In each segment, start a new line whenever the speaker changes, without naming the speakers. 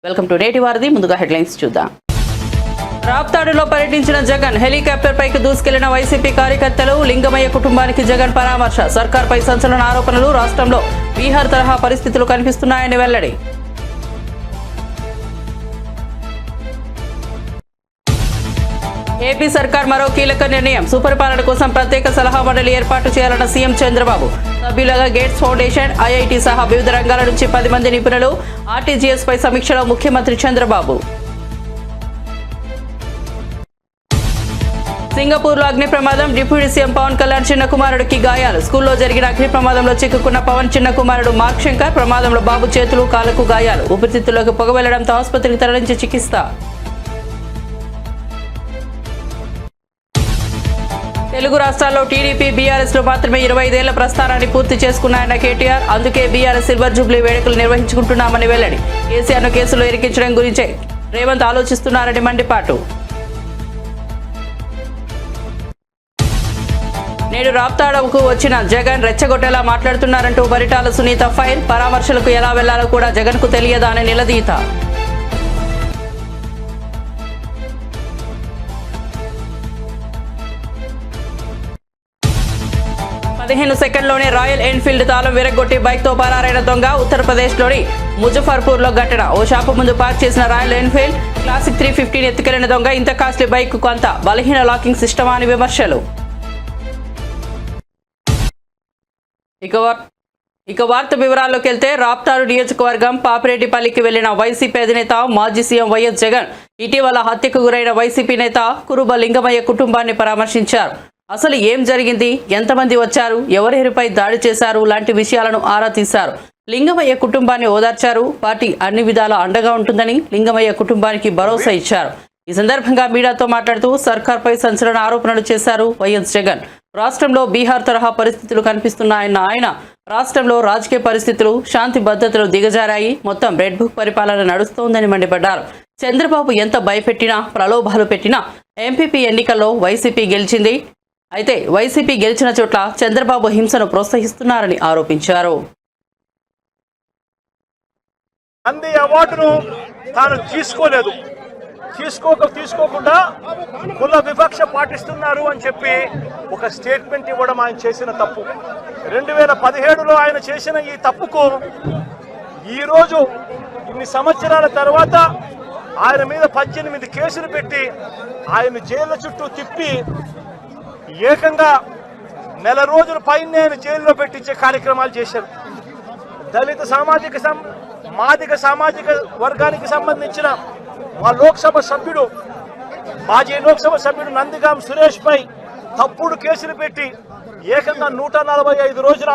Welcome to నేటి వారధి. ముందుగా హెడ్లైన్స్ చూద్దాం. రాప్తాడులో పర్యటించిన జగన్, హెలికాప్టర్ పైకి దూసుకెళ్లిన వైసీపీ కార్యకర్తలు, లింగమయ్య కుటుంబానికి జగన్ పరామర్శ, సర్కార్పై సంచలన ఆరోపణలు, రాష్ట్రంలో బీహార్ తరహా పరిస్థితులు కనిపిస్తున్నాయని వెల్లడి. ఏపీ సర్కార్ మరో కీలక నిర్ణయం, సుపరిపాలన కోసం ప్రత్యేక సలహా మండలి ఏర్పాటు చేయాలన్న సీఎం చంద్రబాబు. సభ్యులుగా గేట్స్ ఫౌండేషన్, ఐఐటి సహా వివిధ రంగాల నుంచి 10 మంది నిపుణులు. ఆర్టీజీఎస్ పై సమీక్షలో ముఖ్యమంత్రి చంద్రబాబు. సింగపూర్లో అగ్ని ప్రమాదం, డిప్యూటీ సీఎం పవన్ కళ్యాణ్ చిన్న కుమారుడికి గాయాలు. స్కూల్లో జరిగిన అగ్ని ప్రమాదంలో చిక్కుకున్న పవన్ చిన్న కుమారుడు మార్క్ శంకర్. ప్రమాదంలో బాబు చేతులు, కాళ్లకు గాయాలు. ఊపిరితిత్తుల్లోకి పొగ వెళ్లడంతో ఆసుపత్రికి తరలించి చికిత్స. తెలుగు రాష్ట్రాల్లో టీడీపీ, బీఆర్ఎస్ లో మాత్రమే 25 ఏళ్ల ప్రస్థానాన్ని పూర్తి చేసుకున్నాయన్న కేటీఆర్. అందుకే బీఆర్ఎస్ సిల్వర్ జూబ్లీ వేడుకలు నిర్వహించుకుంటున్నామని వెల్లడి. కేసీఆర్ను కేసులో ఇరికించడం గురించే రేవంత్ ఆలోచిస్తున్నారని మండిపాటు. నేడు రాప్తాడుకు వచ్చిన జగన్ రెచ్చగొట్టేలా మాట్లాడుతున్నారంటూ పరిటాల సునీత ఫైర్. పరామర్శలకు ఎలా వెళ్లాలో కూడా జగన్ కు తెలియదా అని నిలదీత. 15 సెకండ్లోనే రాయల్ ఎన్ఫీల్డ్ తాళం విరగొట్టి బైక్తో పరారైన దొంగ. ఉత్తరప్రదేశ్లోని ముజఫర్పూర్లో ఘటన. ఓ షాపు ముందు పార్క్ చేసిన రాయల్ ఎన్ఫీల్డ్ క్లాసిక్ 350 ఎత్తుకెళ్లిన దొంగ. ఇంత కాస్ట్లీ బైక్ కొంత బలహీన లాకింగ్ సిస్టమా అని విమర్శలు. ఇక వార్త వివరాల్లోకి వెళ్తే, రాప్తాడు నియోజకవర్గం పాపిరెడ్డిపల్లికి వెళ్లిన వైసీపీ అధినేత, మాజీ సీఎం వైఎస్ జగన్ ఇటీవల హత్యకు గురైన వైసీపీ నేత కురుబ లింగమయ్య కుటుంబాన్ని పరామర్శించారు. అసలు ఏం జరిగింది, ఎంతమంది వచ్చారు, ఎవరెవరిపై దాడి చేశారు లాంటి విషయాలను ఆరా తీశారు. లింగమయ్య కుటుంబాన్ని ఓదార్చారు. పార్టీ అన్ని విధాలా అండగా ఉంటుందని లింగమయ్య కుటుంబానికి భరోసా ఇచ్చారు. ఈ సందర్భంగా మీడియాతో మాట్లాడుతూ సర్కార్పై సంచలన ఆరోపణలు చేశారు వైఎస్ జగన్. రాష్ట్రంలో బీహార్ తరహా పరిస్థితులు కనిపిస్తున్నాయన్న ఆయన, రాష్ట్రంలో రాజకీయ పరిస్థితులు, శాంతి భద్రతలు దిగజారాయి, మొత్తం రెడ్ బుక్ పరిపాలన నడుస్తోందని మండిపడ్డారు. చంద్రబాబు ఎంత భయపెట్టినా, ప్రలోభాలు పెట్టినా ఎంపీపీ ఎన్నికల్లో వైసీపీ గెలిచింది. అయితే వైసీపీ గెలిచిన చోట్ల చంద్రబాబు హింసను ప్రోత్సహిస్తున్నారని ఆరోపించారు.
నంది అవార్డును తాను తీసుకోకుండా కుల వివక్ష పాటిస్తున్నారు అని చెప్పి ఒక స్టేట్మెంట్ ఇవ్వడం ఆయన చేసిన తప్పు. 2017లో ఆయన చేసిన ఈ తప్పుకు ఈరోజు ఇన్ని సంవత్సరాల తర్వాత ఆయన మీద 18 కేసులు పెట్టి ఆయన జైలు చుట్టూ తిప్పి ఏకంగా నెల రోజుల పైన ఆయన జైల్లో పెట్టించే కార్యక్రమాలు చేశారు. దళిత మాదిగ సామాజిక వర్గానికి సంబంధించిన మా లోక్సభ సభ్యుడు, మాజీ లోక్సభ సభ్యుడు నందిగాం సురేష్ పై తప్పుడు కేసులు పెట్టి ఏకంగా 145 రోజులు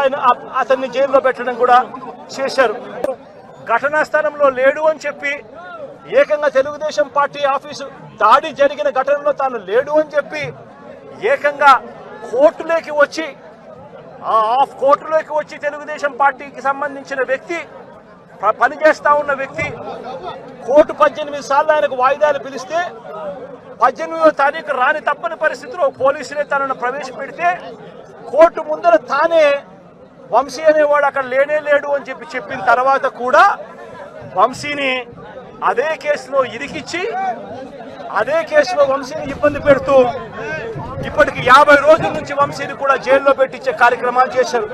అతన్ని జైల్లో పెట్టడం కూడా చేశారు. ఘటనా స్థలంలో లేడు అని చెప్పి ఏకంగా తెలుగుదేశం పార్టీ ఆఫీసు దాడి జరిగిన ఘటనలో తాను లేడు అని చెప్పి ఏకంగా కోర్టులోకి వచ్చి తెలుగుదేశం పార్టీకి సంబంధించిన వ్యక్తి, పనిచేస్తా ఉన్న వ్యక్తి, కోర్టు 18 సార్లు ఆయనకు వాయిదాలు పిలిస్తే 18వ తారీఖు రాని తప్పని పరిస్థితిలో పోలీసులే తనను ప్రవేశపెడితే కోర్టు ముందర తానే వంశీ అనేవాడు అక్కడ లేడు అని చెప్పిన తర్వాత కూడా వంశీని అదే కేసులో ఇరికిచ్చి అదే కేసులో వంశీని ఇబ్బంది పెడుతూ ఇప్పటికి 50 రోజుల నుంచి వంశీని కూడా జైల్లో పెట్టించే కార్యక్రమాలు చేశారు.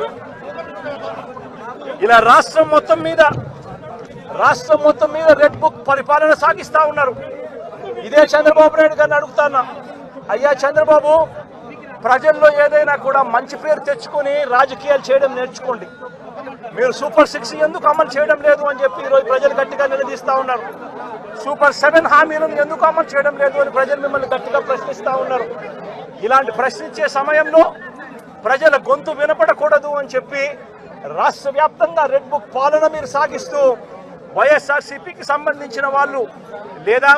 ఇలా రాష్ట్రం మొత్తం మీద రెడ్ బుక్ పరిపాలన సాగిస్తా ఉన్నారు. ఇదే చంద్రబాబు నాయుడు గారిని అడుగుతాను, అయ్యా చంద్రబాబు, ప్రజల్లో ఏదైనా కూడా మంచి పేరు తెచ్చుకొని రాజకీయాలు చేయడం నేర్చుకోండి. మీరు సూపర్ 6 ఎందుకు అమలు చేయడం లేదు అని చెప్పి ఈరోజు ప్రజలు గట్టిగా నిలదీస్తా ఉన్నారు. సూపర్ 7 హామీలను ఎందుకు అమలు చేయడం లేదు అని ప్రజలు మిమ్మల్ని గట్టిగా ప్రశ్నిస్తా ఉన్నారు. ఇలాంటి ప్రశ్నించే సమయంలో ప్రజల గొంతు వినపడకూడదు అని చెప్పి రాష్ట్ర వ్యాప్తంగా రెడ్ బుక్ పాలన మీరు సాగిస్తూ వైఎస్ఆర్సీపీకి సంబంధించిన వాళ్ళు లేదా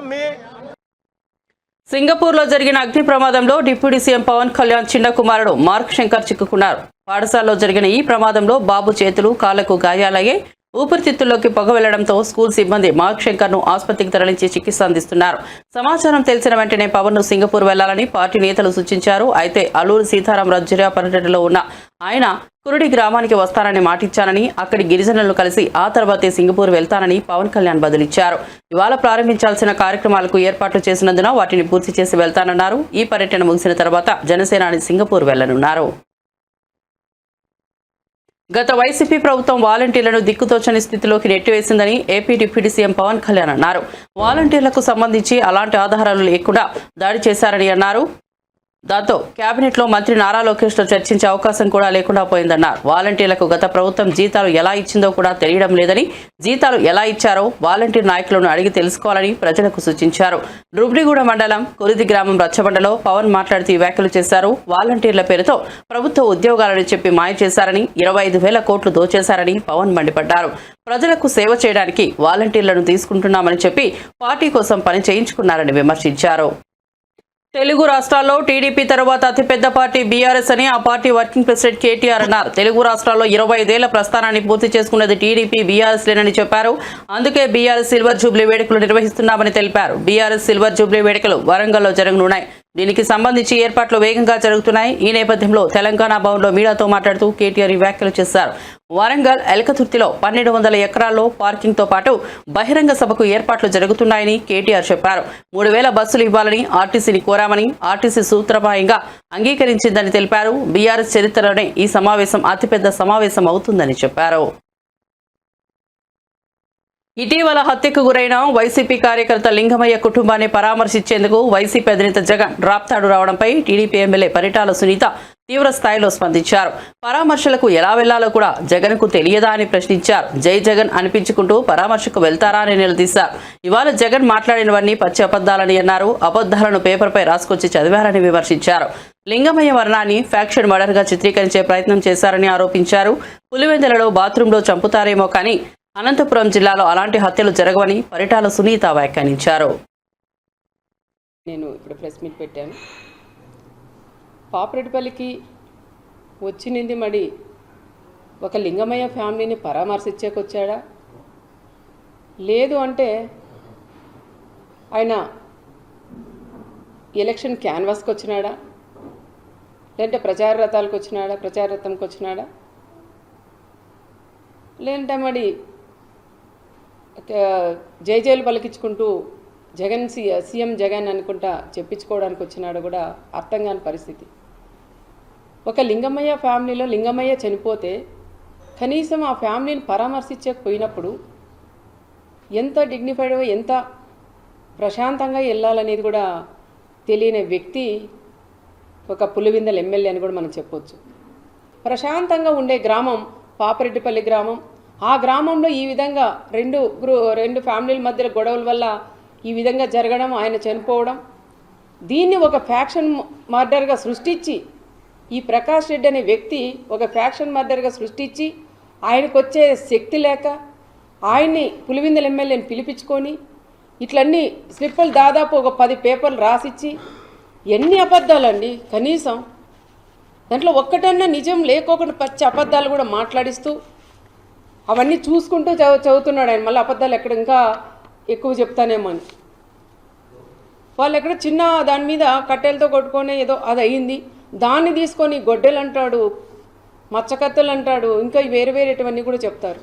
సింగపూర్లో జరిగిన అగ్ని ప్రమాదంలో డిప్యూటీ సీఎం పవన్ కళ్యాణ్ చిన్న కుమారుడు మార్క్ శంకర్ చిక్కుకున్నారు. పాఠశాలలో జరిగిన ఈ ప్రమాదంలో బాబు చేతులు, కాళ్లకు గాయాలయ్యాయి. ఊపిరితిత్తుల్లోకి పొగ వెళ్లడంతో స్కూల్ సిబ్బంది మార్క్ శంకర్ ను ఆసుపత్రికి తరలించి చికిత్స అందిస్తున్నారు. సమాచారం తెలిసిన వెంటనే పవన్ ను సింగపూర్ వెళ్లాలని పార్టీ నేతలు సూచించారు. అయితే అల్లూరి సీతారామరాజు జిల్లా పర్యటనలో ఉన్న ఆయన కురుడి గ్రామానికి వస్తానని మాటిచ్చానని, అక్కడి గిరిజనులను కలిసి ఆ తర్వాతే సింగపూర్ వెళ్తానని పవన్ కళ్యాణ్ బదులిచ్చారు. ఇవాళ ప్రారంభించాల్సిన కార్యక్రమాలకు ఏర్పాట్లు చేసినందున వాటిని పూర్తి చేసి వెళ్తానన్నారు. ఈ పర్యటన ముగిసిన తర్వాత జనసేనాని సింగపూర్ వెళ్లనున్నారు. గత వైసీపీ ప్రభుత్వం వాలంటీర్లను దిక్కుతోచని స్థితిలోకి నెట్టివేసిందని AP deputy CM Pawan Kalyan అన్నారు. వాలంటీర్లకు సంబంధించి అలాంటి ఆధారాలు లేకుండా దాడి చేశారని అన్నారు. దాంతో కేబినెట్లో మంత్రి నారా లోకేష్తో చర్చించే అవకాశం కూడా లేకుండా పోయిందన్నారు. వాలంటీర్లకు గత ప్రభుత్వం జీతాలు ఎలా ఇచ్చిందో కూడా తెలియడం లేదని, జీతాలు ఎలా ఇచ్చారో వాలంటీర్ నాయకులను అడిగి తెలుసుకోవాలని ప్రజలకు సూచించారు. రుబ్రిగూడ మండలం కురిది గ్రామం రచ్చబండలో పవన్ మాట్లాడుతూ ఈ వ్యాఖ్యలు చేశారు. వాలంటీర్ల పేరుతో ప్రభుత్వ ఉద్యోగాలను చెప్పి మాయ చేశారని, 25,000 కోట్లు దోచేశారని పవన్ మండిపడ్డారు. ప్రజలకు సేవ చేయడానికి వాలంటీర్లను తీసుకుంటున్నామని చెప్పి పార్టీ కోసం పని చేయించుకున్నారని విమర్శించారు. తెలుగు రాష్ట్రాల్లో టీడీపీ తర్వాత అతిపెద్ద పార్టీ బీఆర్ఎస్ అని ఆ పార్టీ వర్కింగ్ ప్రెసిడెంట్ కేటీఆర్ అన్నారు. తెలుగు రాష్ట్రాల్లో 25 ఏళ్ల ప్రస్థానాన్ని పూర్తి చేసుకున్నది టీడీపీ బీఆర్ఎస్ లేనని చెప్పారు. అందుకే బీఆర్ఎస్ సిల్వర్ జూబ్లీ వేడుకలు నిర్వహిస్తున్నామని తెలిపారు. బీఆర్ఎస్ సిల్వర్ జూబ్లీ వేడుకలు వరంగల్లో జరగనున్నాయి. దీనికి సంబంధించి ఏర్పాట్లు వేగంగా జరుగుతున్నాయి. ఈ నేపథ్యంలో తెలంగాణ భవన్లో మీడియాతో మాట్లాడుతూ కేటీఆర్ ఈ వ్యాఖ్యలు చేశారు. వరంగల్ ఎలకతుర్తిలో 1200 ఎకరాల్లో పార్కింగ్తో పాటు బహిరంగ సభకు ఏర్పాట్లు జరుగుతున్నాయని కేటీఆర్ చెప్పారు. 3000 బస్సులు ఇవ్వాలని ఆర్టీసీని కోరామని, ఆర్టీసీ సూత్రప్రాయంగా అంగీకరించిందని తెలిపారు. బీఆర్ఎస్ చరిత్రలోనే ఈ సమావేశం అతిపెద్ద సమావేశం అవుతుందని చెప్పారు. ఇటీవల హత్యకు గురైన వైసీపీ కార్యకర్త లింగమయ్య కుటుంబాన్ని పరామర్శించేందుకు వైసీపీ అధినేత జగన్ డ్రాప్తాడు రావడంపై టీడీపీ ఎమ్మెల్యే పరిటాల సునీత తీవ్ర స్థాయిలో స్పందించారు. పరామర్శలకు ఎలా వెళ్లాలో కూడా జగన్కు తెలియదా అని ప్రశ్నించారు. జై జగన్ అనిపించుకుంటూ పరామర్శకు వెళ్తారా అని నిలదీశారు. ఇవాళ జగన్ మాట్లాడినవన్నీ పచ్చి అబద్దాలని అన్నారు. అబద్దాలను పేపర్పై రాసుకొచ్చి చదివారని విమర్శించారు. లింగమయ్య మరణాన్ని ఫ్యాక్షన్ మర్డర్గా చిత్రీకరించే ప్రయత్నం చేశారని ఆరోపించారు. పులివెందులలో బాత్రూంలో చంపుతారేమో కానీ అనంతపురం జిల్లాలో అలాంటి హత్యలు జరగవని పరిటాల సునీత వ్యాఖ్యానించారు.
నేను ఇప్పుడు ప్రెస్ మీట్ పెట్టాను. పాపిరెడ్డిపల్లికి వచ్చింది మరి ఒక లింగమయ్య ఫ్యామిలీని పరామర్శించేకొచ్చాడా, లేదు అంటే ఆయన ఎలక్షన్ క్యాన్వాస్కి వచ్చినాడా, లేదంటే ప్రచార రథంకి వచ్చినాడా, లేదంటే మరి జైలు పలికించుకుంటూ జగన్ సీఎం జగన్ అనుకుంటా చెప్పించుకోవడానికి వచ్చినాడు కూడా అర్థం కాని పరిస్థితి. ఒక లింగమయ్య ఫ్యామిలీలో లింగమయ్య చనిపోతే కనీసం ఆ ఫ్యామిలీని పరామర్శించకపోయినప్పుడు ఎంత డిగ్నిఫైడ్గా ఎంత ప్రశాంతంగా వెళ్ళాలనేది కూడా తెలియని వ్యక్తి ఒక పులివెందుల ఎమ్మెల్యే అని కూడా మనం చెప్పొచ్చు. ప్రశాంతంగా ఉండే గ్రామం పాపిరెడ్డిపల్లి గ్రామం. ఆ గ్రామంలో ఈ విధంగా రెండు ఫ్యామిలీల మధ్య గొడవల వల్ల ఈ విధంగా జరగడం, ఆయన చనిపోవడం, దీన్ని ఒక ఫ్యాక్షన్ మర్డర్గా సృష్టించి, ఈ ప్రకాష్ రెడ్డి అనే వ్యక్తి ఒక ఫ్యాక్షన్ మర్డర్గా సృష్టించి ఆయనకు వచ్చే శక్తి లేక ఆయన్ని పులివెందుల ఎమ్మెల్యేని పిలిపించుకొని ఇట్లన్నీ స్లిప్పులు దాదాపు ఒక 10 పేపర్లు రాసిచ్చి, ఎన్ని అబద్ధాలండి. కనీసం దాంట్లో ఒక్కటన్నా నిజం లేకోకుండా పచ్చి అబద్ధాలు కూడా మాట్లాడిస్తూ అవన్నీ చూసుకుంటూ చదువుతున్నాడు ఆయన. మళ్ళీ అబద్ధాలు ఎక్కడ ఇంకా ఎక్కువ చెప్తానేమో అని. వాళ్ళు ఎక్కడ చిన్న దాని మీద కట్టెలతో కొట్టుకొని ఏదో అది అయ్యింది, దాన్ని తీసుకొని గొడ్డెలు అంటాడు, మచ్చకత్తెలు అంటాడు, ఇంకా వేరేటివన్నీ కూడా చెప్తారు.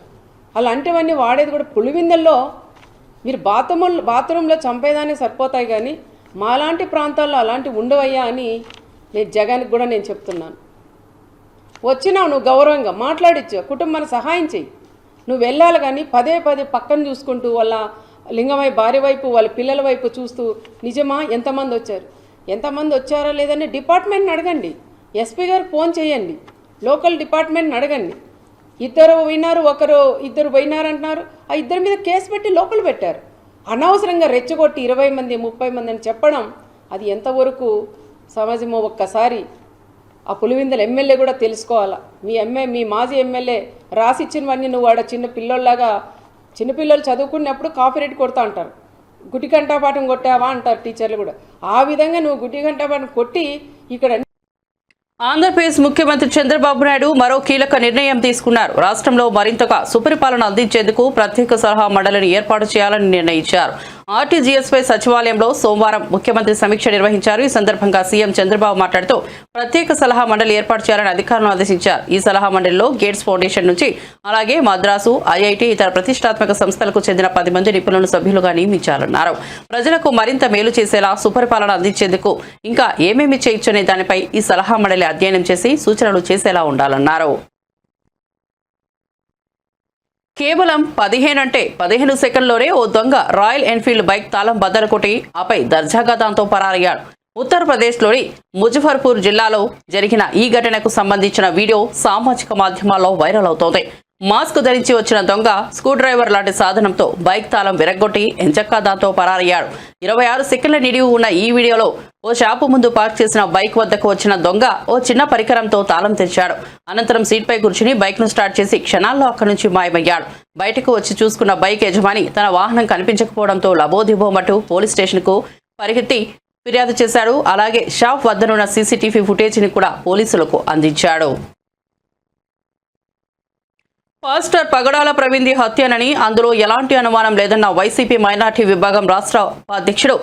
అలాంటివన్నీ వాడేది కూడా పులివెందుల్లో. మీరు బాత్రూంలో చంపేదాన్ని సరిపోతాయి, కానీ మాలాంటి ప్రాంతాల్లో అలాంటివి ఉండవయ్యా అని నేను జగన్కి కూడా నేను చెప్తున్నాను. వచ్చినావు నువ్వు గౌరవంగా మాట్లాడించు, కుటుంబాన్ని సహాయం చెయ్యి. నువ్వు వెళ్ళాలి, కానీ పదే పక్కన చూసుకుంటూ వాళ్ళ లింగమయ్య భార్య వైపు వాళ్ళ పిల్లల వైపు చూస్తూ నిజమా ఎంతమంది వచ్చారా లేదని డిపార్ట్మెంట్ని అడగండి. ఎస్పీ గారు ఫోన్ చేయండి, లోకల్ డిపార్ట్మెంట్ని అడగండి. ఇద్దరు పోయినారు అంటున్నారు. ఆ ఇద్దరి మీద కేసు పెట్టి లోపల పెట్టారు. అనవసరంగా రెచ్చగొట్టి 20 మంది 30 మంది అని చెప్పడం అది ఎంతవరకు సమాజమో ఒక్కసారి ఆ పులివెందుల ఎమ్మెల్యే కూడా తెలుసుకోవాలా. మీ మాజీ ఎమ్మెల్యే రాసిచ్చినవన్నీ నువ్వు వాడ చిన్నపిల్లలు చదువుకున్నప్పుడు కాపీ రేట్ కొడతా అంటారు. గుడి గంటాపాఠం కొట్టావా అంటారు టీచర్లు కూడా. ఆ విధంగా నువ్వు గుడి గంటాపాఠం కొట్టి ఇక్కడ
ఆంధ్రప్రదేశ్ ముఖ్యమంత్రి చంద్రబాబు నాయుడు మరో కీలక నిర్ణయం తీసుకున్నారు. రాష్ట్రంలో మరింతగా సుపరిపాలన అందించేందుకు ప్రత్యేక సలహా మండలిని ఏర్పాటు చేయాలని నిర్ణయించారు. ఆర్టీజీఎస్ పై సచివాలయంలో సోమవారం ముఖ్యమంత్రి సమీక్ష నిర్వహించారు. ఈ సందర్భంగా సీఎం చంద్రబాబు మాట్లాడుతూ ప్రత్యేక సలహా మండలి ఏర్పాటు చేయాలని అధికారులను ఆదేశించారు. ఈ సలహా మండలిలో గేట్స్ ఫౌండేషన్ నుంచి అలాగే మద్రాసు, ఐఐటి, ఇతర ప్రతిష్టాత్మక సంస్థలకు చెందిన 10 మంది నిపుణులను సభ్యులుగా నియమించాలన్నారు. ప్రజలకు మరింత మేలు చేసేలా సుపరిపాలన అందించేందుకు ఇంకా ఏమేమి చేయొచ్చనే దానిపై ఈ సలహా మండలి అధ్యయనం చేసి సూచనలు చేసేలా ఉండాలన్నారు. కేవలం 15 సెకండ్లోనే ఓ దొంగ రాయల్ ఎన్ఫీల్డ్ బైక్ తాళం బద్దలు కొట్టి ఆపై దర్జాగా దాంతో పరారయ్యాడు. ఉత్తరప్రదేశ్లోని ముజఫర్పూర్ జిల్లాలో జరిగిన ఈ ఘటనకు సంబంధించిన వీడియో సామాజిక మాధ్యమాల్లో వైరల్ అవుతోంది. మాస్క్ ధరించి వచ్చిన దొంగ స్క్రూ డ్రైవర్ లాంటి సాధనంతో బైక్ తాళం విరగ్గొట్టి ఎంచక్కా దాంతో పరారయ్యాడు. 26 సెకండ్ల నిడివి ఉన్న ఈ వీడియోలో ఓ షాపు ముందు పార్క్ చేసిన బైక్ వద్దకు వచ్చిన దొంగ ఓ చిన్న పరికరంతో తాళం తెరిచాడు. అనంతరం సీట్పై కూర్చుని బైక్ను స్టార్ట్ చేసి క్షణాల్లో అక్కడి నుంచి మాయమయ్యాడు. బయటకు వచ్చి చూసుకున్న బైక్ యజమాని తన వాహనం కనిపించకపోవడంతో లబోదిబోమంటూ పోలీస్ స్టేషన్కు పరిగెత్తి ఫిర్యాదు చేశాడు. అలాగే షాప్ వద్దనున్న సీసీటీవీ ఫుటేజీని కూడా పోలీసులకు అందించాడు. పాస్టర్ పగడాల ప్రవీణ్ హత్యనని అందులో ఎలాంటి అనుమానం లేదన్న వైసీపీ మైనార్టీ విభాగం రాష్ట్ర ఉపాధ్యక్షుడు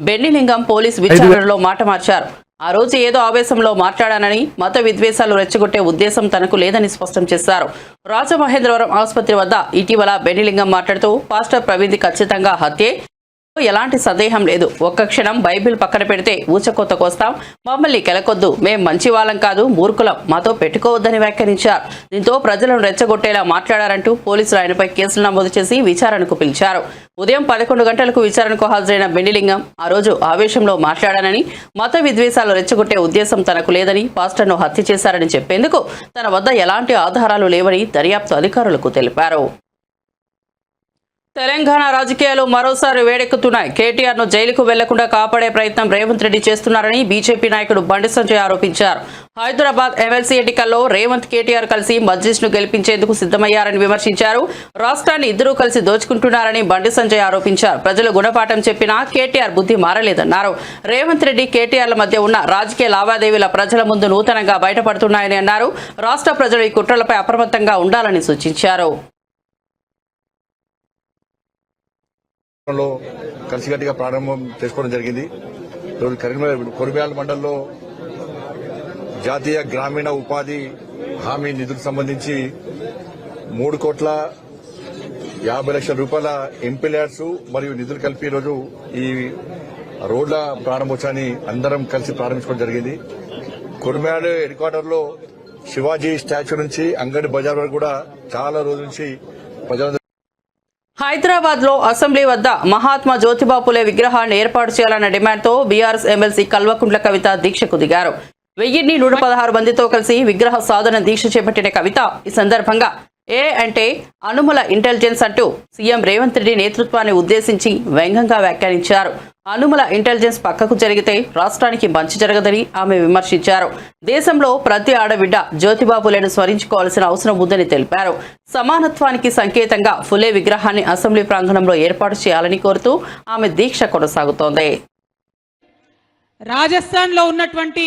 బెన్నిలింగం పోలీస్ విచారణలో మాట మార్చారు. ఆ రోజు ఏదో ఆవేశంలో మాట్లాడానని, మత విద్వేషాలు రెచ్చగొట్టే ఉద్దేశం తనకు లేదని స్పష్టం చేశారు. రాజమహేంద్రవరం ఆసుపత్రి వద్ద ఇటీవల బెన్నిలింగం మాట్లాడుతూ పాస్టర్ ప్రవీణ్ ఖచ్చితంగా హత్యే, ఎలాంటి సందేహం లేదు. ఒక్క క్షణం బైబిల్ పక్కన పెడితే ఊచకొత్త కోస్తాం, మమ్మల్ని కెలకొద్దు, మేం మంచి వాళ్ళం కాదు, మూర్ఖులం, మాతో పెట్టుకోవద్దని వ్యాఖ్యానించారు. దీంతో ప్రజలను రెచ్చగొట్టేలా మాట్లాడారంటూ పోలీసులు ఆయనపై కేసులు నమోదు చేసి విచారణకు పిలిచారు. ఉదయం 11 గంటలకు విచారణకు హాజరైన బెన్నిలింగం ఆ రోజు ఆవేశంలో మాట్లాడానని, మత విద్వేషాలు రెచ్చగొట్టే ఉద్దేశం తనకు లేదని, పాస్టర్ను హత్య చేశారని చెప్పేందుకు తన వద్ద ఎలాంటి ఆధారాలు లేవని దర్యాప్తు అధికారులకు తెలిపారు. తెలంగాణ రాజకీయాలు మరోసారి వేడెక్కుతున్నాయి. కేటీఆర్ను జైలుకు వెళ్లకుండా కాపాడే ప్రయత్నం రేవంత్ రెడ్డి చేస్తున్నారని బీజేపీ నాయకుడు బండి సంజయ్ ఆరోపించారు. హైదరాబాద్ ఎమ్మెల్సీ ఎన్నికల్లో రేవంత్, కేటీఆర్ కలిసి మజ్లిస్ను గెలిపించేందుకు సిద్ధమయ్యారని విమర్శించారు. రాష్ట్రాన్ని ఇద్దరూ కలిసి దోచుకుంటున్నారని బండి సంజయ్ ఆరోపించారు. ప్రజలు గుణపాఠం చెప్పినా కేటీఆర్ బుద్ధి మారలేదన్నారు. రేవంత్ రెడ్డి, కేటీఆర్ల మధ్య ఉన్న రాజకీయ లావాదేవీల ప్రజల ముందు నూతనంగా బయటపడుతున్నాయని అన్నారు. రాష్ట్ర ప్రజలు ఈ కుట్రలపై అప్రమత్తంగా ఉండాలని సూచించారు.
కలిసికట్టుగా ప్రారంభం చేసుకోవడం జరిగింది. ఈరోజు కరీంనగర్ కొరిబ్యాల మండలంలో జాతీయ గ్రామీణ ఉపాధి హామీ నిధులకు సంబంధించి 3,50,00,000 రూపాయల ఎంపీలర్స్ మరియు నిధులు కలిపి ఈరోజు ఈ రోడ్ల ప్రారంభోత్సవాన్ని అందరం కలిసి ప్రారంభించుకోవడం జరిగింది. కొరిబ్యాల హెడ్ క్వార్టర్ లో శివాజీ స్టాచ్యూ నుంచి అంగడి బజార్ వరకు కూడా చాలా రోజుల నుంచి ప్రజలు
హైదరాబాద్ లో అసెంబ్లీ వద్ద మహాత్మా జ్యోతిబా పులే విగ్రహాన్ని ఏర్పాటు చేయాలన్న డిమాండ్తో బీఆర్ఎస్ ఎమ్మెల్సీ కల్వకుంట్ల కవిత దీక్షకు దిగారు. 1,116 మందితో కలిసి విగ్రహ సాధన దీక్ష చేపట్టిన కవిత ఈ సందర్భంగా ఏ అంటే అనుముల ఇంటెలిజెన్స్ అంటూ సీఎం రేవంత్ రెడ్డి నేతృత్వాన్ని ఉద్దేశించి వ్యంగ్యంగా వ్యాఖ్యానించారు. అనుముల ఇంటెలిజెన్స్ పక్కకు జరిగితే రాష్ట్రానికి మంచి జరగదని ఆమె విమర్శించారు. దేశంలో ప్రతి ఆడబిడ్డ జ్యోతిబా పులేను స్మరించుకోవాల్సిన అవసరం ఉందని తెలిపారు. సమానత్వానికి సంకేతంగా ఫులే విగ్రహాన్ని అసెంబ్లీ ప్రాంగణంలో ఏర్పాటు చేయాలని కోరుతూ ఆమె దీక్ష కొనసాగుతోంది.
రాజస్థాన్లో ఉన్నటువంటి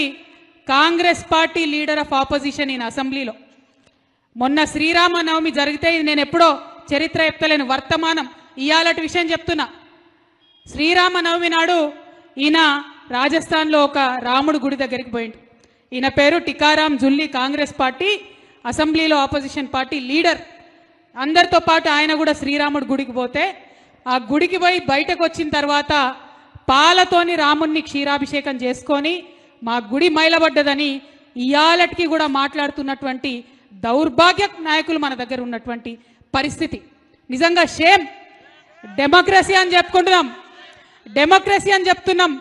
Congress party leader of opposition in అసెంబ్లీలో మొన్న శ్రీరామనవమి జరిగితే, ఇది నేను ఎప్పుడో చరిత్ర చెప్తలేను, వర్తమానం ఇయాలటి విషయం చెప్తున్నా. శ్రీరామనవమి నాడు ఈయన రాజస్థాన్లో ఒక రాముడు గుడి దగ్గరికి పోయిండు. ఈయన పేరు టికారాం జుల్లి, కాంగ్రెస్ పార్టీ అసెంబ్లీలో ఆపోజిషన్ పార్టీ లీడర్. అందరితో పాటు ఆయన కూడా శ్రీరాముడు గుడికి పోతే, ఆ గుడికి పోయి బయటకు వచ్చిన తర్వాత పాలతోని రాముణ్ణి క్షీరాభిషేకం చేసుకొని మా గుడి మైలబడ్డదని ఇయాలటికి కూడా మాట్లాడుతున్నటువంటి దౌర్భాగ్య నాయకులు మన దగ్గర ఉన్నటువంటి పరిస్థితి నిజంగా షేమ్. డెమోక్రసీ అని చెప్పుకుంటున్నాం, డెమోక్రసీ అని చెప్తున్నాం,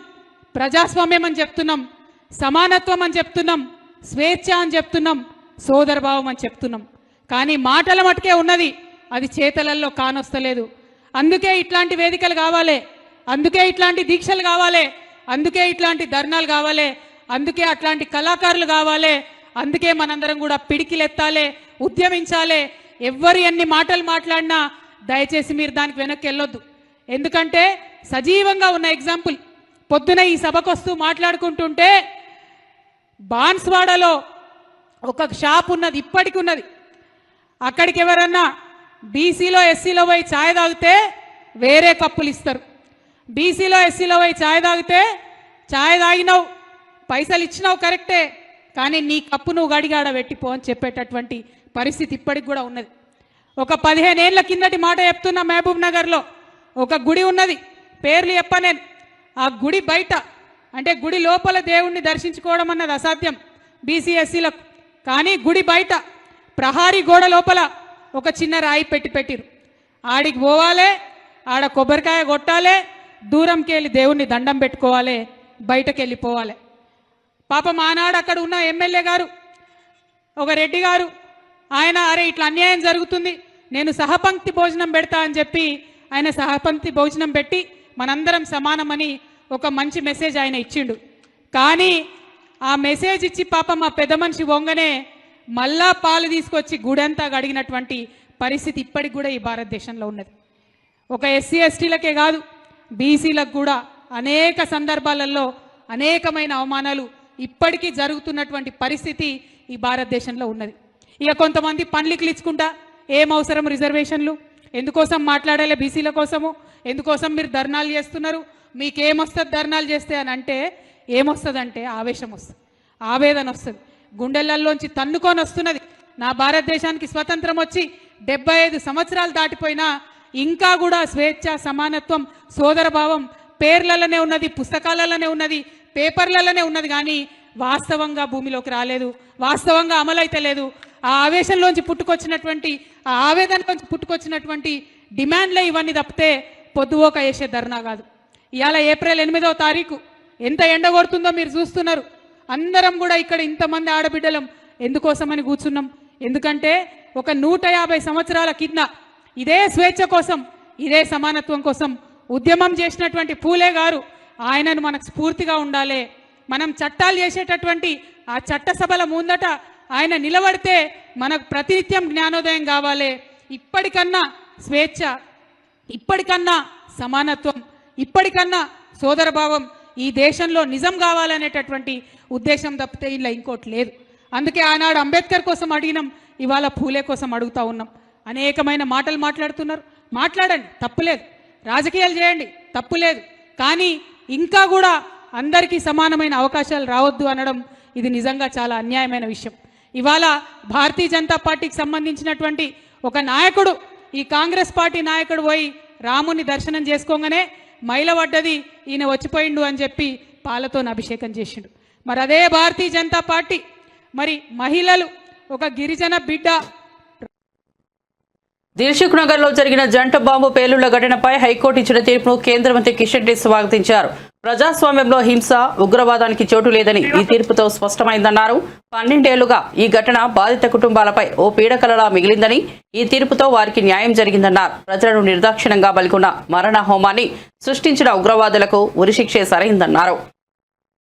ప్రజాస్వామ్యం అని చెప్తున్నాం, సమానత్వం అని చెప్తున్నాం, స్వేచ్ఛ అని చెప్తున్నాం, సోదరభావం అని చెప్తున్నాం. కానీ మాటల మటుకే ఉన్నది, అది చేతలల్లో కానొస్తలేదు. అందుకే ఇట్లాంటి వేదికలు కావాలి, అందుకే ఇట్లాంటి దీక్షలు కావాలి, అందుకే ఇట్లాంటి ధర్నాలు కావాలి, అందుకే అట్లాంటి కళాకారులు కావాలి. అందుకే మనందరం కూడా పిడికిలెత్తాలి, ఉద్యమించాలి. ఎవ్వరు ఎన్ని మాటలు మాట్లాడినా దయచేసి మీరు దానికి వెనక్కి వెళ్ళొద్దు. ఎందుకంటే సజీవంగా ఉన్న ఎగ్జాంపుల్, పొద్దున ఈ సభకు వస్తూ మాట్లాడుకుంటుంటే బాన్స్వాడలో ఒక షాప్ ఉన్నది, ఇప్పటికి ఉన్నది. అక్కడికి ఎవరన్నా బీసీలో ఎస్సీలో పోయి ఛాయ్ తాగితే వేరే కప్పులు ఇస్తారు. బీసీలో ఎస్సీలో పోయి ఛాయ్ తాగితే ఛాయ్ తాగినావు, పైసలు ఇచ్చినావు కరెక్టే, కానీ నీ కప్పు నువ్వు గడిగాడ పెట్టిపో అని చెప్పేటటువంటి పరిస్థితి ఇప్పటికి కూడా ఉన్నది. ఒక 15 ఏళ్ల కిందటి మాట చెప్తున్నా, మహబూబ్ నగర్లో ఒక గుడి ఉన్నది, పేర్లు చెప్పనేను. ఆ గుడి బయట అంటే గుడి లోపల దేవుణ్ణి దర్శించుకోవడం అన్నది అసాధ్యం బీసీ ఎస్సీలకు. కానీ గుడి బయట ప్రహారీ గోడ లోపల ఒక చిన్న రాయి పెట్టిరు. ఆడికి పోవాలి, ఆడ కొబ్బరికాయ కొట్టాలి, దూరంకి వెళ్ళి దేవుణ్ణి దండం పెట్టుకోవాలి, బయటకు వెళ్ళిపోవాలి. పాపం ఆనాడు అక్కడ ఉన్న ఎమ్మెల్యే గారు, ఒక రెడ్డి గారు, ఆయన అరే ఇట్లా అన్యాయం జరుగుతుంది, నేను సహపంక్తి భోజనం పెడతా అని చెప్పి ఆయన సహపంక్తి భోజనం పెట్టి మనందరం సమానమని ఒక మంచి మెసేజ్ ఆయన ఇచ్చిండు. కానీ ఆ మెసేజ్ ఇచ్చి పాపం ఆ పెద్ద మనిషి వంగనే మళ్ళా పాలు తీసుకొచ్చి గుడంతా గడిగినటువంటి పరిస్థితి ఇప్పటికి కూడా ఈ భారతదేశంలో ఉన్నది. ఒక ఎస్సీ ఎస్టీలకే కాదు, బీసీలకు కూడా అనేక సందర్భాలలో అనేకమైన అవమానాలు ఇప్పటికీ జరుగుతున్నటువంటి పరిస్థితి ఈ భారతదేశంలో ఉన్నది. ఇక కొంతమంది పండ్లికలు ఇచ్చుకుంటా ఏం అవసరం రిజర్వేషన్లు, ఎందుకోసం మాట్లాడాలి బీసీల కోసము, ఎందుకోసం మీరు ధర్నాలు చేస్తున్నారు, మీకేమొస్తుంది ధర్నాలు చేస్తే అని అంటే ఏమొస్తుందంటే ఆవేశం వస్తుంది, ఆవేదన వస్తుంది, గుండెలల్లోంచి తన్నుకొని వస్తున్నది. నా భారతదేశానికి స్వతంత్రం వచ్చి 75 సంవత్సరాలు దాటిపోయినా ఇంకా కూడా స్వేచ్ఛ, సమానత్వం, సోదరభావం పేర్లలోనే ఉన్నది, పుస్తకాలలోనే ఉన్నది, పేపర్లలోనే ఉన్నది, కానీ వాస్తవంగా భూమిలోకి రాలేదు, వాస్తవంగా అమలైతే లేదు. ఆ ఆవేశంలోంచి పుట్టుకొచ్చినటువంటి, ఆ ఆవేదనలోంచి పుట్టుకొచ్చినటువంటి డిమాండ్లే ఇవన్నీ తప్పితే పొద్దుపోక వేసే ధర్నా కాదు. ఇవాళ ఏప్రిల్ 8వ తారీఖు ఎంత ఎండ కొడుతుందో మీరు చూస్తున్నారు. అందరం కూడా ఇక్కడ ఇంతమంది ఆడబిడ్డలం ఎందుకోసమని కూర్చున్నాం? ఎందుకంటే ఒక 150 సంవత్సరాల కింద ఇదే స్వేచ్ఛ కోసం, ఇదే సమానత్వం కోసం ఉద్యమం చేసినటువంటి పూలే గారు, ఆయనను మనకు స్ఫూర్తిగా ఉండాలి. మనం చట్టాలు చేసేటటువంటి ఆ చట్టసభల ముందట ఆయన నిలబడితే మనకు ప్రతినిత్యం జ్ఞానోదయం కావాలి. ఇప్పటికన్నా స్వేచ్ఛ, ఇప్పటికన్నా సమానత్వం, ఇప్పటికన్నా సోదరభావం ఈ దేశంలో నిజం కావాలనేటటువంటి ఉద్దేశం తప్పితే ఇలా ఇంకోటి లేదు. అందుకే ఆనాడు అంబేద్కర్ కోసం అడిగినాం, ఇవాళ పూలే కోసం అడుగుతా ఉన్నాం. అనేకమైన మాటలు మాట్లాడుతున్నారు, మాట్లాడండి, తప్పులేదు. రాజకీయాలు చేయండి, తప్పులేదు. కానీ ఇంకా కూడా అందరికీ సమానమైన అవకాశాలు రావద్దు అనడం ఇది నిజంగా చాలా అన్యాయమైన విషయం. ఇవాళ భారతీయ జనతా పార్టీకి సంబంధించినటువంటి ఒక నాయకుడు, ఈ కాంగ్రెస్ పార్టీ నాయకుడు పోయి రాముని దర్శనం చేసుకోగానే మైలవడ్డది, ఈయన వచ్చిపోయిండు అని చెప్పి పాలతో అభిషేకం చేసిండు. మరి అదే భారతీయ జనతా పార్టీ మరి మహిళలు, ఒక గిరిజన బిడ్డ
దిల్సుఖ్ నగర్ లో జరిగిన జంట బాంబు పేలుళ్ల ఘటనపై హైకోర్టు ఇచ్చిన తీర్పును కేంద్ర మంత్రి కిషన్ రెడ్డి స్వాగతించారు. ప్రజాస్వామ్యంలో హింస, ఉగ్రవాదానికి చోటు లేదని ఈ తీర్పుతో స్పష్టమైందన్నారు. 12 ఏళ్లుగా ఈ ఘటన బాధిత కుటుంబాలపై ఓ పీడకలలా మిగిలిందని, ఈ తీర్పుతో వారికి న్యాయం జరిగిందన్నారు. ప్రజలను నిర్దాక్షిణ్యంగా బలికొన్న మరణ హోమాన్ని సృష్టించిన ఉగ్రవాదులకు ఉరిశిక్షే సరైందన్నారు.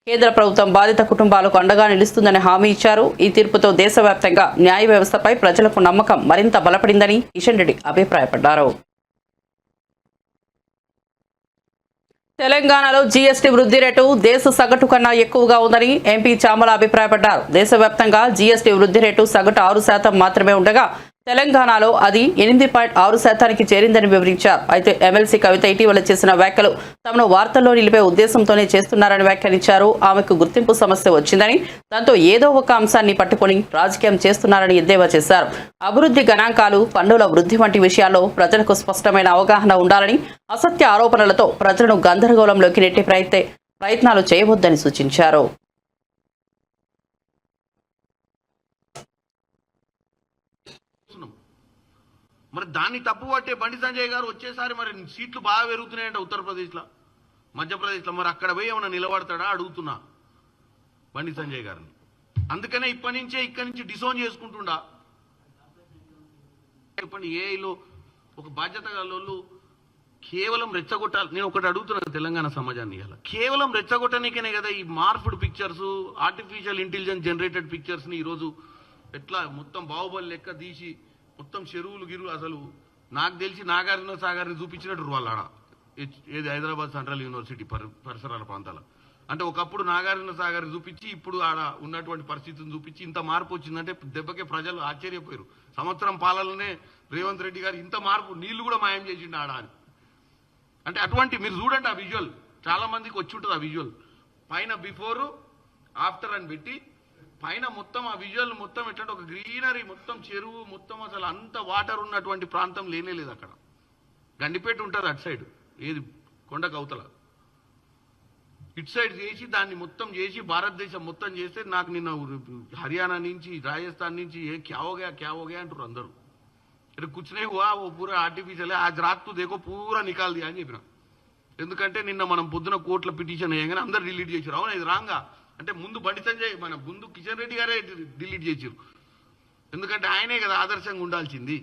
కేంద్ర ప్రభుత్వం బాధిత కుటుంబాలకు అండగా నిలుస్తుందని హామీ ఇచ్చారు. ఈ తీర్పుతో దేశవ్యాప్తంగా న్యాయ వ్యవస్థపై ప్రజలకు నమ్మకం మరింత బలపడిందని కిషన్ రెడ్డి అభిప్రాయపడ్డారు. తెలంగాణలో జీఎస్టీ వృద్ధి రేటు దేశ సగటు కన్నా ఎక్కువగా ఉందని ఎంపీ చామల అభిప్రాయపడ్డారు. దేశవ్యాప్తంగా జీఎస్టీ వృద్ధి రేటు సగటు 6% మాత్రమే ఉండగా తెలంగాణలో అది 8.6%కి చేరిందని వివరించారు. అయితే ఎమ్మెల్సీ కవిత ఇటీవల చేసిన వ్యాఖ్యలు తమను వార్తల్లో నిలిపే ఉద్దేశంతోనే చేస్తున్నారని వ్యాఖ్యానించారు. ఆమెకు గుర్తింపు సమస్య వచ్చిందని, దాంతో ఏదో ఒక అంశాన్ని పట్టుకుని రాజకీయం చేస్తున్నారని ఎద్దేవా చేశారు. అభివృద్ధి గణాంకాలు, పన్నుల వృద్ధి వంటి విషయాల్లో ప్రజలకు స్పష్టమైన అవగాహన ఉండాలని, అసత్య ఆరోపణలతో ప్రజలను గందరగోళంలోకి నెట్టే ప్రయత్నాలు చేయవద్దని సూచించారు.
మరి దాన్ని తప్పు పట్టే బండి సంజయ్ గారు వచ్చేసారి మరి సీట్లు బాగా పెరుగుతున్నాయంట ఉత్తరప్రదేశ్లో, మధ్యప్రదేశ్లో. మరి అక్కడ పోయి ఏమన్నా నిలబడతాడా అడుగుతున్నా బండి సంజయ్ గారిని. అందుకనే ఇక్కడి నుంచి డిసోన్ చేసుకుంటుండా. చెప్పండి, ఏఐలో ఒక బాధ్యత గల కేవలం రెచ్చగొట్టాలి. నేను ఒకటి అడుగుతున్నాను తెలంగాణ సమాజాన్ని, ఇలా కేవలం రెచ్చగొట్టనికనే కదా ఈ morphed pictures, artificial intelligence generated పిక్చర్స్ని ఈరోజు ఎట్లా మొత్తం బాహుబలి లెక్క తీసి మొత్తం చెరువులు గిరువులు. అసలు నాకు తెలిసి నాగార్జున సాగర్ని చూపించినట్టు వాళ్ళ ఏది హైదరాబాద్ సెంట్రల్ యూనివర్సిటీ పరిసరాల ప్రాంతాల అంటే ఒకప్పుడు నాగార్జున సాగర్ చూపించి ఇప్పుడు ఆడ ఉన్నటువంటి పరిస్థితిని చూపించి ఇంత మార్పు వచ్చిందంటే దెబ్బకే ప్రజలు ఆశ్చర్యపోయారు. సంవత్సరం పాలనలోనే రేవంత్ రెడ్డి గారు ఇంత మార్పు, నీళ్లు కూడా మాయం చేసిండు ఆడ అని. అంటే అటువంటి మీరు చూడండి ఆ విజువల్, చాలా మందికి వచ్చి ఉంటుంది ఆ విజువల్. పైన బిఫోర్ ఆఫ్టర్ అని పెట్టి పైన మొత్తం ఆ విజువల్ మొత్తం ఎట్లంటే ఒక గ్రీనరీ, మొత్తం చెరువు, మొత్తం అసలు అంత వాటర్ ఉన్నటువంటి ప్రాంతం లేనే లేదు అక్కడ. గండిపేట ఉంటుంది అటు సైడ్, ఏది కొండకు అవతల, ఇటు సైడ్ చేసి దాన్ని మొత్తం చేసి భారతదేశం మొత్తం చేస్తే నాకు నిన్న హర్యానా నుంచి రాజస్థాన్ నుంచి క్యా హో గయా అంటారు అందరూ. अरे कुछ नहीं हुआ, वो पूरा आर्टिफिशियल है, आज रात तो देखो पूरा निकाल दिया అని చెప్పిన. ఎందుకంటే నిన్న మనం పొద్దున కోర్టులో పిటిషన్ వేయగానే అందరు డిలీట్ చేశారు. అవునా, ఇది రాంగా అంటే ముందు బండి సంజయ్ మన ముందు కిషన్ రెడ్డి గారే డిలీట్ చేశారు. ఎందుకంటే ఆయనే కదా ఆదర్శంగా ఉండాల్సింది.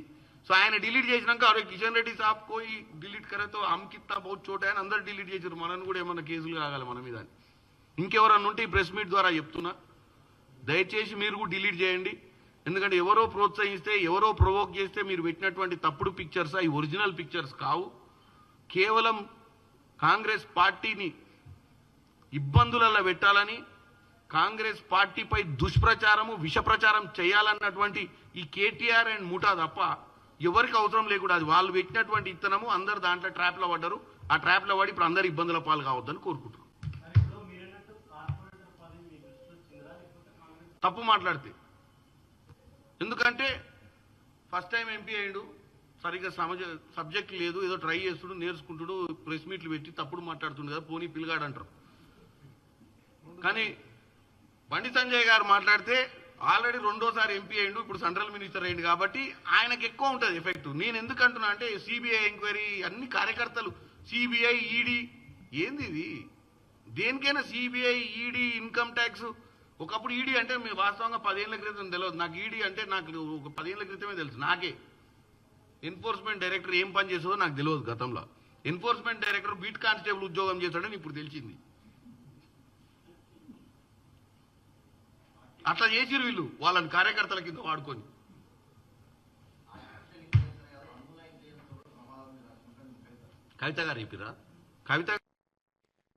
సో ఆయన డిలీట్ చేసినాక అరే కిషన్ రెడ్డి సాబ్ కోయి డిలీట్ కరేతో హమ్ కిత్తా బహుత్ చోట అని అందరు డిలీట్ చేశారు. మనని కూడా ఏమన్నా కేసులు కాగాలి మన మీద. ఇంకెవరన్నా ఉంటే ఈ ప్రెస్ మీట్ ద్వారా చెప్తున్నా, దయచేసి మీరు కూడా డిలీట్ చేయండి. ఎందుకంటే ఎవరో ప్రోత్సహిస్తే, ఎవరో ప్రొవోక్ చేస్తే మీరు పెట్టినటువంటి తప్పుడు పిక్చర్స్ అవి ఒరిజినల్ పిక్చర్స్ కావు. కేవలం కాంగ్రెస్ పార్టీని ఇబ్బందులలో పెట్టాలని, కాంగ్రెస్ పార్టీపై దుష్ప్రచారము, విష ప్రచారం చేయాలన్నటువంటి ఈ కేటీఆర్ అండ్ ముఠా తప్ప ఎవరికి అవసరం లేకుండా అది వాళ్ళు పెట్టినటువంటి ఇత్తనము. అందరు దాంట్లో ట్రాప్లో పడ్డారు. ఆ ట్రాప్లో పడి ఇప్పుడు అందరు ఇబ్బందుల పాలు కావద్దని కోరుకుంటున్నారు. తప్పు మాట్లాడితే, ఎందుకంటే ఫస్ట్ టైం ఎంపీ అయ్యాడు, సరిగ్గా సబ్జెక్ట్ లేదు, ఏదో ట్రై చేస్తుడు, నేర్చుకుంటుడు, ప్రెస్ మీట్లు పెట్టి తప్పుడు మాట్లాడుతుండు కదా, పోనీ పిల్లగాడు అంటారు. కానీ బండి సంజయ్ గారు మాట్లాడితే ఆల్రెడీ రెండోసారి ఎంపీ అయ్యిండు, ఇప్పుడు సెంట్రల్ మినిస్టర్ అయ్యిండు కాబట్టి ఆయనకు ఎక్కువ ఉంటుంది ఎఫెక్ట్. నేను ఎందుకు అంటున్నా అంటే సిబిఐ ఎంక్వైరీ, అన్ని కార్యకర్తలు సిబిఐ, ఈడీ, ఏంది ఇది? దేనికైనా సిబిఐ, ఈడీ, ఇన్కమ్ ట్యాక్స్. ఒకప్పుడు ఈడీ అంటే మీ వాస్తవంగా 10 ఏళ్ల క్రితం తెలియదు నాకు. ఈడీ అంటే నాకు ఒక 10 ఏళ్ల క్రితమే తెలుసు నాకే. ఎన్ఫోర్స్మెంట్ డైరెక్టర్ ఏం పని చేసేదో నాకు తెలియదు గతంలో. ఎన్ఫోర్స్మెంట్ డైరెక్టర్ బీట్ కానిస్టేబుల్ ఉద్యోగం చేశాడని ఇప్పుడు తెలిసింది. అట్లా చేసిరు వీళ్ళు వాళ్ళని కార్యకర్తల కింద వాడుకొని. కవిత గారు చెప్పిరా, కవిత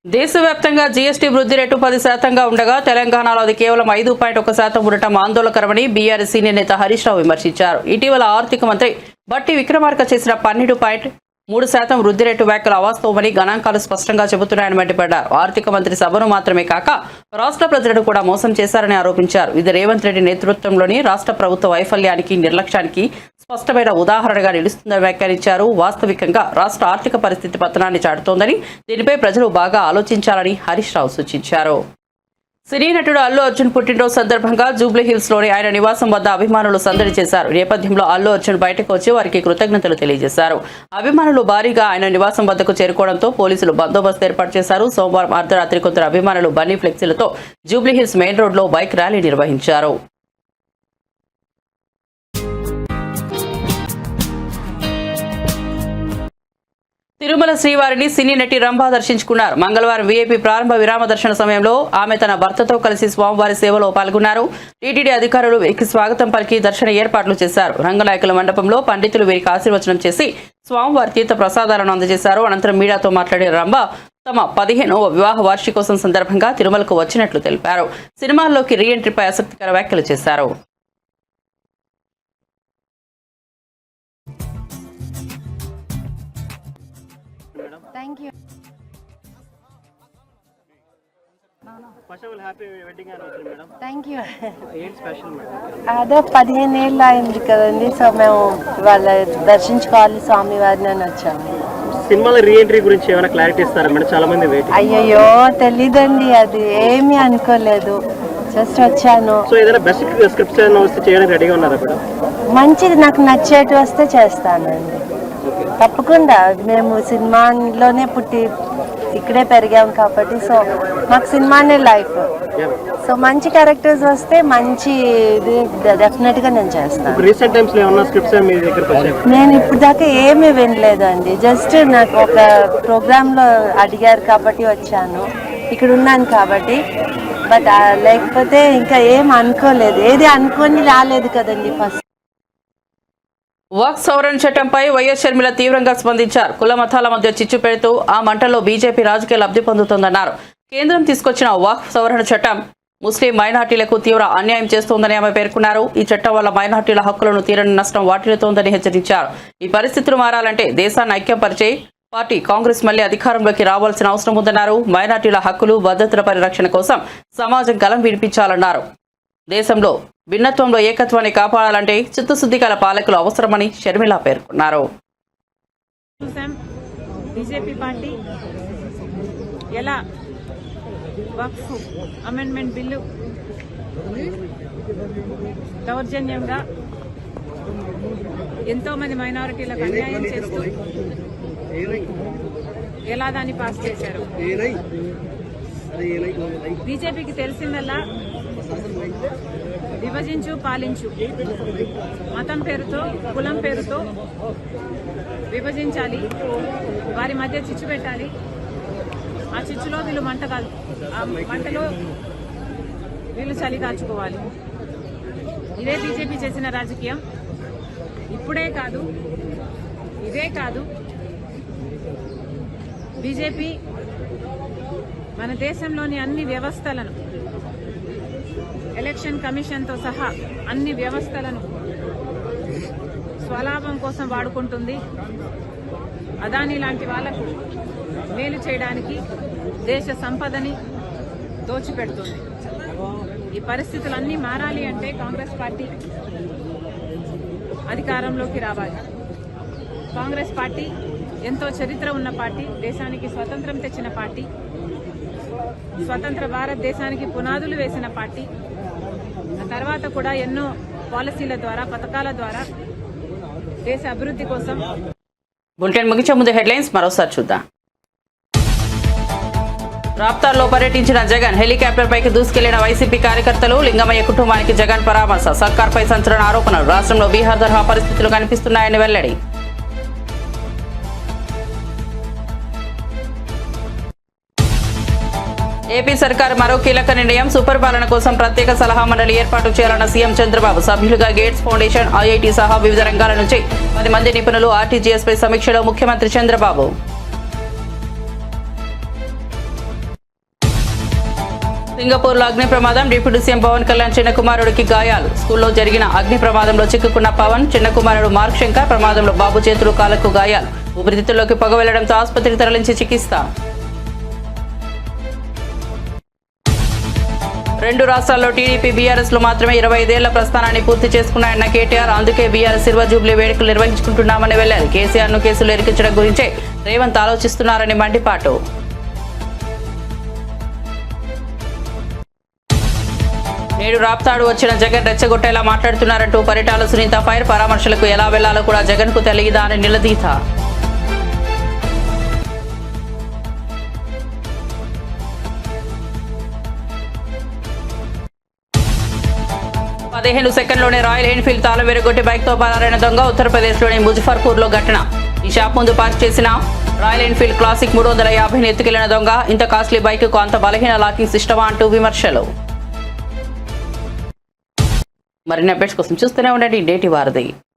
దేశవ్యాప్తంగా జీఎస్టీ వృద్ధి రేటు 10% ఉండగా తెలంగాణలో అది కేవలం 5.1% ఉండటం ఆందోళనకరమని బీఆర్ఎస్ సీనియర్ నేత హరీష్ రావు విమర్శించారు. ఇటీవల ఆర్థిక మంత్రి బట్టి విక్రమార్క చేసిన 12.3% వృద్ధి రేటు వ్యాఖ్యలు అవాస్తవమని గణాంకాలు స్పష్టంగా చెబుతున్నాయని మండిపడ్డారు. ఆర్థిక మంత్రి సభను మాత్రమే కాక రాష్ట్ర ప్రజలను కూడా మోసం చేశారని ఆరోపించారు. ఇది రేవంత్ రెడ్డి నేతృత్వంలోని రాష్ట్ర ప్రభుత్వ వైఫల్యానికి, నిర్లక్ష్యానికి స్పష్టమైన ఉదాహరణగా నిలుస్తుందని వ్యాఖ్యానించారు. వాస్తవికంగా రాష్ట్ర ఆర్థిక పరిస్థితి పతనాన్ని చాటుతోందని, దీనిపై ప్రజలు బాగా ఆలోచించాలని హరీష్ రావు సూచించారు. సినీ నటుడు అల్లు అర్జున్ పుట్టినరోజు సందర్భంగా జూబ్లీ హిల్స్ లోని ఆయన నివాసం వద్ద అభిమానులు సందడి చేశారు. నేపథ్యంలో అల్లు అర్జున్ బయటకు వచ్చి వారికి కృతజ్ఞతలు తెలియజేశారు. అభిమానులు భారీగా ఆయన నివాసం వద్దకు చేరుకోవడంతో పోలీసులు బందోబస్తు ఏర్పాటు చేశారు. సోమవారం అర్ధరాత్రి కొందరు అభిమానులు బన్నీ ఫ్లెక్సీలతో జూబ్లీ హిల్స్ మెయిన్ రోడ్లో బైక్ ర్యాలీ నిర్వహించారు. తిరుమల శ్రీవారిని సినీ నటి రంభ దర్శించుకున్నారు. మంగళవారం వీఐపీ ప్రారంభ విరామ దర్శన సమయంలో ఆమె తన భర్తతో కలిసి స్వామివారి సేవలో పాల్గొన్నారు. టీటీడీ అధికారులు వీరికి స్వాగతం పలికి దర్శన ఏర్పాట్లు చేశారు. రంగనాయకుల మండపంలో పండితులు వీరికి ఆశీర్వచనం చేసి స్వామివారి తీర్థ ప్రసాదాలను అందజేశారు. అనంతరం మీడియాతో మాట్లాడిన రంభ తమ 15వ వివాహ వార్షికోత్సవం సందర్భంగా తిరుమలకు వచ్చినట్లు తెలిపారు. సినిమాల్లోకి రీ ఎంట్రీపై ఆసక్తికర వ్యాఖ్యలు చేశారు.
Thank you.
First of all, happy wedding anniversary, madam.
Thank you.
Eight special, madam.
అదే 15 ఏళ్ళు అయింది కదండి, సో మేము వాళ్ళ దర్శించుకోవాలి స్వామి వారిని అని వచ్చాము.
సినిమాలో రీ ఎంట్రీ గురించి ఏమైనా క్లారిటీ ఇస్తారా మేడం? చాలా మంది వెయిట్.
అయ్యయ్యో తెలీదండి, అది ఏమీ అనుకోలేదు, జస్ట్ వచ్చాను.
సో ఏదైనా బెస్ట్ స్క్రిప్ట్స్ ఏమైనా వస్తే చేయడానికి రెడీగా ఉన్నారా మేడం?
మంచిది, నాకు నచ్చేటి వస్తే చేస్తానండి తప్పకుండా. మేము సినిమాలోనే పుట్టి ఇక్కడే పెరిగాం కాబట్టి సో మాకు సినిమానే లైఫ్. సో మంచి క్యారెక్టర్స్ వస్తే మంచి ఇది డెఫినెట్గా నేను చేస్తాను.
రీసెంట్ టైమ్స్ లో ఏమన్నా స్క్రిప్ట్స్ మీ దగ్గరకు వచ్చాయి?
నేను ఇప్పుడు దాకా ఏమీ వినలేదండి, జస్ట్ నాకు ఒక ప్రోగ్రాంలో అడిగారు కాబట్టి వచ్చాను, ఇక్కడ ఉన్నాను కాబట్టి. బట్ లేకపోతే ఇంకా ఏం అనుకోలేదు, ఏది అనుకొని రాలేదు కదండి. ఫస్ట్
వక్ఫ్ సవరణ చట్టంపై వైఎస్ షర్మిల తీవ్రంగా స్పందించారు. కుల మతాల మధ్య చిచ్చు పెడుతూ ఆ మంటల్లో బీజేపీ రాజకీయ లబ్ధి పొందుతోందన్నారు. కేంద్రం తీసుకొచ్చిన వక్ఫ్ సవరణ చట్టం ముస్లిం మైనార్టీలకు తీవ్ర అన్యాయం చేస్తోందని ఆమె పేర్కొన్నారు. ఈ చట్టం వల్ల మైనార్టీల హక్కులను తీరని నష్టం వాటిల్లుతోందని హెచ్చరించారు. ఈ పరిస్థితులు మారాలంటే దేశాన్ని ఐక్యపరిచే పార్టీ కాంగ్రెస్ మళ్లీ అధికారంలోకి రావాల్సిన అవసరం ఉందన్నారు. మైనార్టీల హక్కులు భద్రతల పరిరక్షణ కోసం సమాజం గలం వినిపించాలన్నారు. దేశంలో భిన్నత్వంలో ఏకత్వాన్ని కాపాడాలంటే చిత్తశుద్ధి గల పాలకులు అవసరమని షర్మిల పేర్కొన్నారు.
బీజేపీ పార్టీ ఎలా వక్ఫ్ అమెండ్మెంట్ బిల్లు దౌర్జన్యంగా ఎంతో మంది మైనారిటీలకు అన్యాయం చేస్తూ ఎలా దాన్ని పాస్ చేశారు. బీజేపీకి తెలిసిందల్లా విభజించు పాలించు, మతం పేరుతో కులం పేరుతో విభజించాలి, వారి మధ్య చిచ్చు పెట్టాలి. ఆ చిచ్చులో వీళ్ళు మంట కాదు, ఆ మంటలో వీళ్ళు చలి కాచుకోవాలి. ఇదే బీజేపీ చేసిన రాజకీయం. ఇప్పుడే కాదు, ఇదే కాదు, బీజేపీ మన దేశంలోని అన్ని వ్యవస్థలను, ఎలక్షన్ కమిషన్తో సహా అన్ని వ్యవస్థలను స్వలాభం కోసం వాడుకుంటుంది. అదానీ లాంటి వాళ్లకు మేలు చేయడానికి దేశ సంపదని దోచిపెడుతుంది. ఈ పరిస్థితులన్నీ మారాలి అంటే కాంగ్రెస్ పార్టీ అధికారంలోకి రావాలి. కాంగ్రెస్ పార్టీ ఎంతో చరిత్ర ఉన్న పార్టీ, దేశానికి స్వతంత్రం తెచ్చిన పార్టీ, స్వతంత్ర భారతదేశానికి పునాదులు వేసిన పార్టీ. ఆ తర్వాత కూడా ఎన్నో పాలసీల ద్వారా, పథకాల ద్వారా దేశ అభివృద్ధి కోసం.
బులెటిన్ ముగించే ముందు హెడ్లైన్స్ మరోసారి చూద్దాం. రాప్తార్లో పర్యటించిన జగన్, హెలికాప్టర్ పైకి దూసుకెళ్లిన వైసీపీ కార్యకర్తలు, లింగమయ్య కుటుంబానికి జగన్ పరామర్శ, సర్కార్పై సంచలన ఆరోపణలు, రాష్ట్రంలో బీహార్ తరహా పరిస్థితులు కనిపిస్తున్నాయని వెల్లడి. ఏపీ సర్కార్ మరో కీలక నిర్ణయం, సుపరిపాలన కోసం ప్రత్యేక సలహా మండలి ఏర్పాటు చేయాలన్న సీఎం చంద్రబాబు. సభ్యులుగా గేట్స్ ఫౌండేషన్, ఐఐటీ సహా వివిధ రంగాల నుంచి 10 మంది నిపుణులు. ఆర్టీజీఎస్ పై సమీక్షలో ముఖ్యమంత్రి చంద్రబాబు. సింగపూర్లో అగ్ని ప్రమాదం, డిప్యూటీ సీఎం పవన్ కళ్యాణ్ చిన్న కుమారుడికి గాయాలు. స్కూల్లో జరిగిన అగ్ని ప్రమాదంలో చిక్కుకున్న పవన్, చిన్న కుమారుడు మార్క్ శంకర్. ప్రమాదంలో బాబు చేతులు, కాళ్లకు గాయాలు. ఊపిరితిత్తుల్లోకి పొగ వెళ్లడంతో ఆసుపత్రికి తరలించి చికిత్స. 2 రాష్ట్రాల్లో టీడీపీ, బీఆర్ఎస్ లు మాత్రమే 25 ఏళ్ల ప్రస్థానాన్ని పూర్తి చేసుకున్నాయన్న కేటీఆర్. అందుకే బీఆర్ఎస్ సిల్వర్ జూబ్లీ వేడుకలు నిర్వహించుకుంటున్నామని వెళ్లారు. కేసీఆర్ ను కేసులు ఇరికించడం గురించే రేవంత్ ఆలోచిస్తున్నారని మండిపాటు. నేడు రాప్తాడు వచ్చిన జగన్ రెచ్చగొట్టేలా మాట్లాడుతున్నారంటూ పరిటాల సునీత ఫైర్. పరామర్శలకు ఎలా వెళ్లాలో కూడా జగన్ కు తెలియదా అని నిలదీత. 15 సెకండ్లోనే రాయల్ ఎన్ఫీల్డ్ తాళం విరగొట్టి బైక్తో పారారైన దొంగ. ఉత్తరప్రదేశ్లోని ముజఫర్పూర్లో ఘటన. ఈ షాప్ ముందు పార్క్ చేసిన రాయల్ ఎన్ఫీల్డ్ క్లాసిక్ 350ని ఎత్తుకెళ్లిన దొంగ. ఇంత కాస్ట్లీ బైక్కు అంత బలహీన లాకింగ్ సిస్టమా అంటూ విమర్శలు. మరిన్ని అప్డేట్స్ కోసం చూస్తూనే ఉండండి నేటి వారధి.